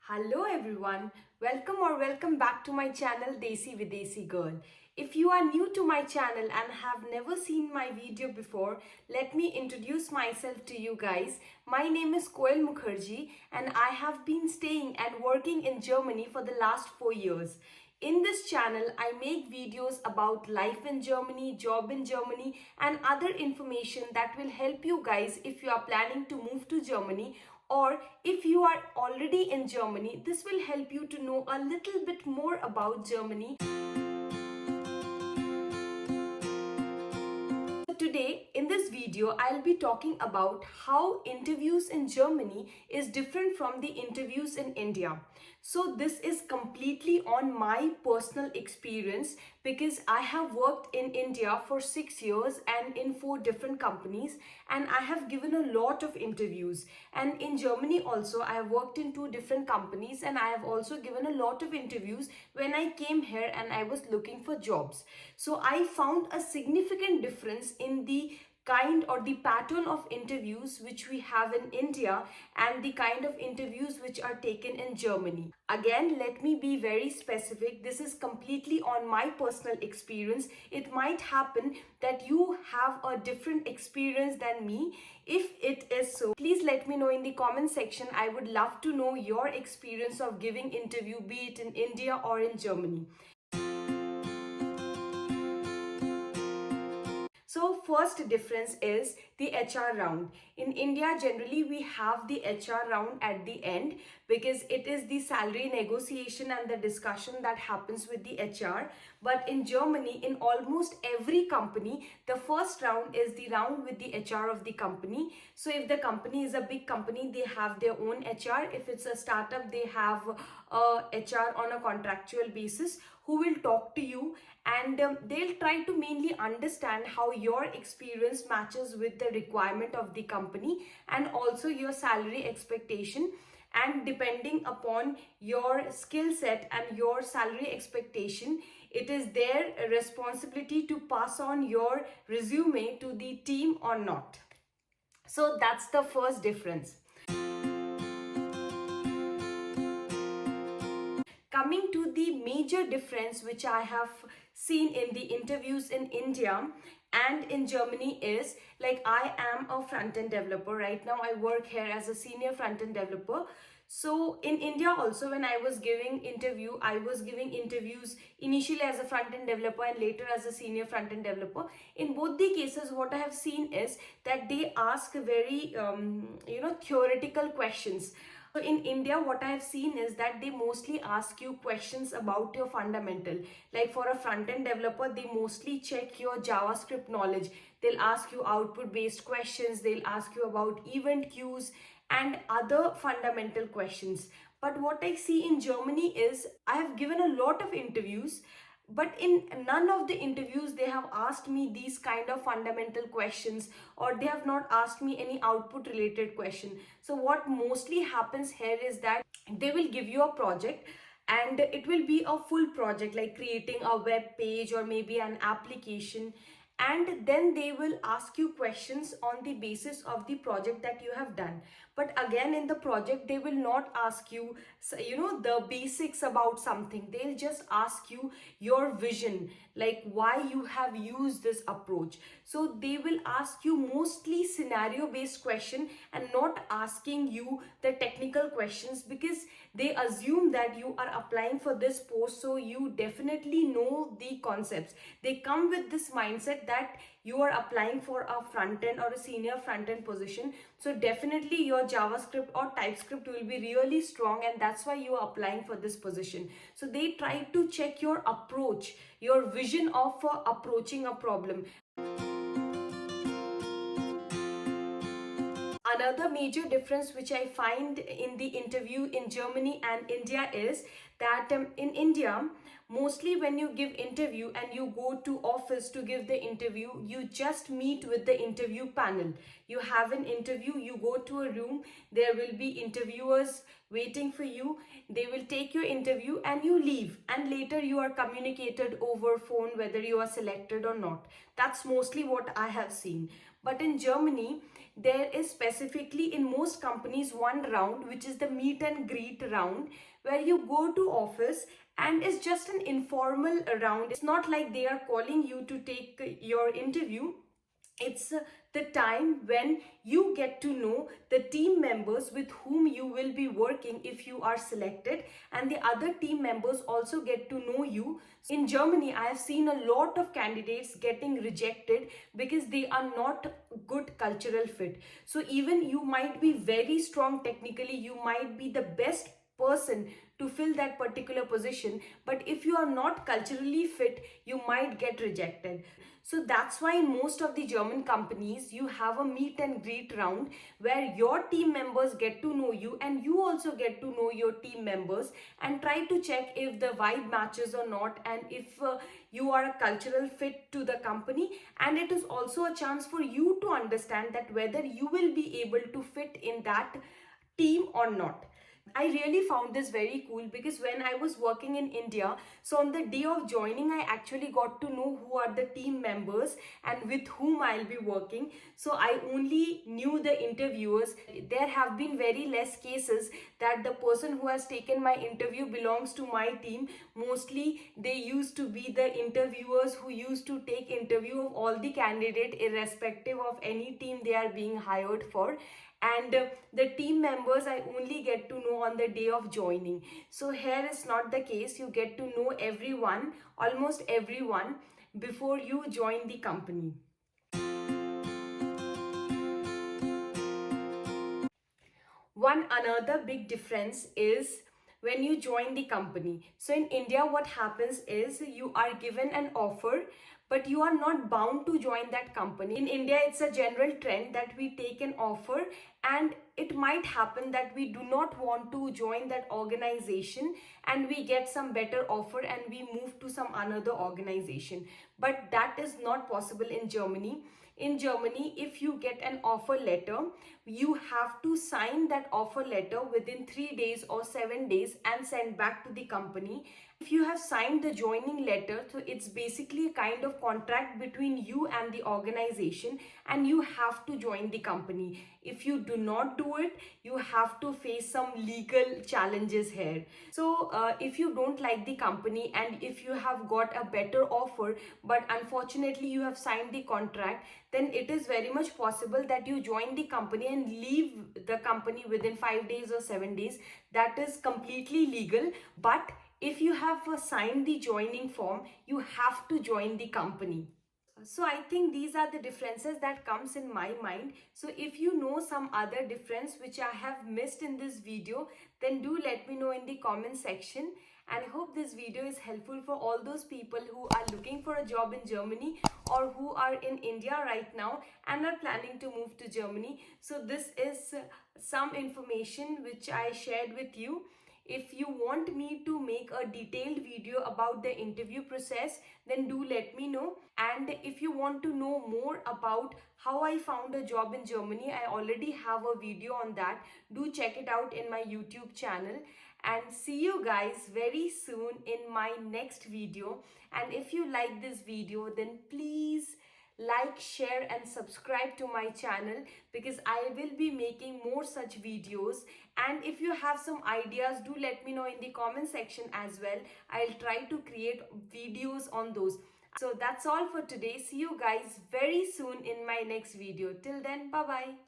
Hello everyone, welcome back to my channel Desi Videsi Girl. If you are new to my channel and have never seen my video before, let me introduce myself to you guys. My name is Koel Mukherjee and I have been staying and working in Germany for the last 4 years. In this channel, I make videos about life in Germany, job in Germany, and other information that will help you guys if you are planning to move to Germany, or if you are already in Germany. This will help you to know a little bit more about Germany. Today in this video I'll be talking about how interviews in Germany is different from the interviews in India. So this is completely on my personal experience because I have worked in India for 6 years and in 4 different companies, and I have given a lot of interviews. And in Germany also I have worked in 2 different companies, and I have also given a lot of interviews when I came here and I was looking for jobs. So I found a significant difference in the kind or the pattern of interviews which we have in India and the kind of interviews which are taken in Germany. Again, let me be very specific. This is completely on my personal experience. It might happen that you have a different experience than me. If it is so, please let me know in the comment section. I would love to know your experience of giving interview, be it in India or in Germany. So first difference is the HR round. In India, generally we have the HR round at the end because it is the salary negotiation and the discussion that happens with the HR. But in Germany, in almost every company, the first round is the round with the HR of the company. So if the company is a big company, they have their own HR. If it's a startup, they have a HR on a contractual basis who will talk to you, and they'll try to mainly understand how your experience matches with the requirement of the company and also your salary expectation. And depending upon your skill set and your salary expectation, it is their responsibility to pass on your resume to the team or not. So that's the first difference. Coming to the major difference which I have seen in the interviews in India and in Germany is, like, I am a front-end developer. Right now I work here as a senior front-end developer. So in India also, when I was giving interviews initially as a front-end developer and later as a senior front-end developer. In both the cases, what I have seen is that they ask very theoretical questions. So in India, what I have seen is that they mostly ask you questions about your fundamental. Like for a front-end developer, they mostly check your JavaScript knowledge. They'll ask you output-based questions. They'll ask you about event queues and other fundamental questions. But what I see in Germany is I have given a lot of interviews, but in none of the interviews they have asked me these kind of fundamental questions, or they have not asked me any output related question. So what mostly happens here is that they will give you a project, and it will be a full project like creating a web page or maybe an application, and then they will ask you questions on the basis of the project that you have done. But again, in the project they will not ask you the basics about something. They'll just ask you your vision, like why you have used this approach. So they will ask you mostly scenario based question and not asking you the technical questions, because they assume that you are applying for this post, so you definitely know the concepts. They come with this mindset that you are applying for a front end or a senior front end position, so definitely your JavaScript or TypeScript will be really strong, and that's why you are applying for this position. So they try to check your approach, your vision of approaching a problem. Another major difference which I find in the interview in Germany and India is that in India, mostly when you give interview and you go to office to give the interview, you just meet with the interview panel. You have an interview, you go to a room, there will be interviewers waiting for you. They will take your interview and you leave, and later you are communicated over phone whether you are selected or not. That's mostly what I have seen. But in Germany, there is specifically in most companies one round, which is the meet and greet round, where you go to office and it's just an informal round. It's not like they are calling you to take your interview. It's the time when you get to know the team members with whom you will be working if you are selected, and the other team members also get to know you. In Germany, I have seen a lot of candidates getting rejected because they are not good cultural fit. So even you might be very strong technically, you might be the best person to fill that particular position, but if you are not culturally fit, you might get rejected. So that's why in most of the German companies you have a meet and greet round where your team members get to know you and you also get to know your team members, and try to check if the vibe matches or not, and if you are a cultural fit to the company. And it is also a chance for you to understand that whether you will be able to fit in that team or not. I really found this very cool because when I was working in India, so on the day of joining, I actually got to know who are the team members and with whom I'll be working. So I only knew the interviewers. There have been very less cases that the person who has taken my interview belongs to my team. Mostly they used to be the interviewers who used to take interview of all the candidate irrespective of any team they are being hired for. And the team members I only get to know on the day of joining. So here is not the case. You get to know everyone, almost everyone, before you join the company. One another big difference is when you join the company. So in India, what happens is you are given an offer, but you are not bound to join that company. In India, it's a general trend that we take an offer, and it might happen that we do not want to join that organization and we get some better offer and we move to some another organization. But that is not possible in Germany. In Germany, if you get an offer letter, you have to sign that offer letter within 3 days or 7 days and send back to the company. If you have signed the joining letter, so it's basically a kind of contract between you and the organization, and you have to join the company. If you do not do it, you have to face some legal challenges here. So if you don't like the company and if you have got a better offer, but unfortunately you have signed the contract, then it is very much possible that you join the company and leave the company within 5 days or 7 days. That is completely legal. But if you have signed the joining form, you have to join the company. So I think these are the differences that comes in my mind. So if you know some other difference which I have missed in this video, then do let me know in the comment section. And I hope this video is helpful for all those people who are looking for a job in Germany or who are in India right now and are planning to move to Germany. So this is some information which I shared with you. If you want me to make a detailed video about the interview process, then do let me know. And if you want to know more about how I found a job in Germany, I already have a video on that. Do check it out in my YouTube channel. And see you guys very soon in my next video. And if you like this video, then please like, share and subscribe to my channel, because I will be making more such videos. And if you have some ideas, do let me know in the comment section as well. I'll try to create videos on those. So that's all for today. See you guys very soon in my next video. Till then, bye bye.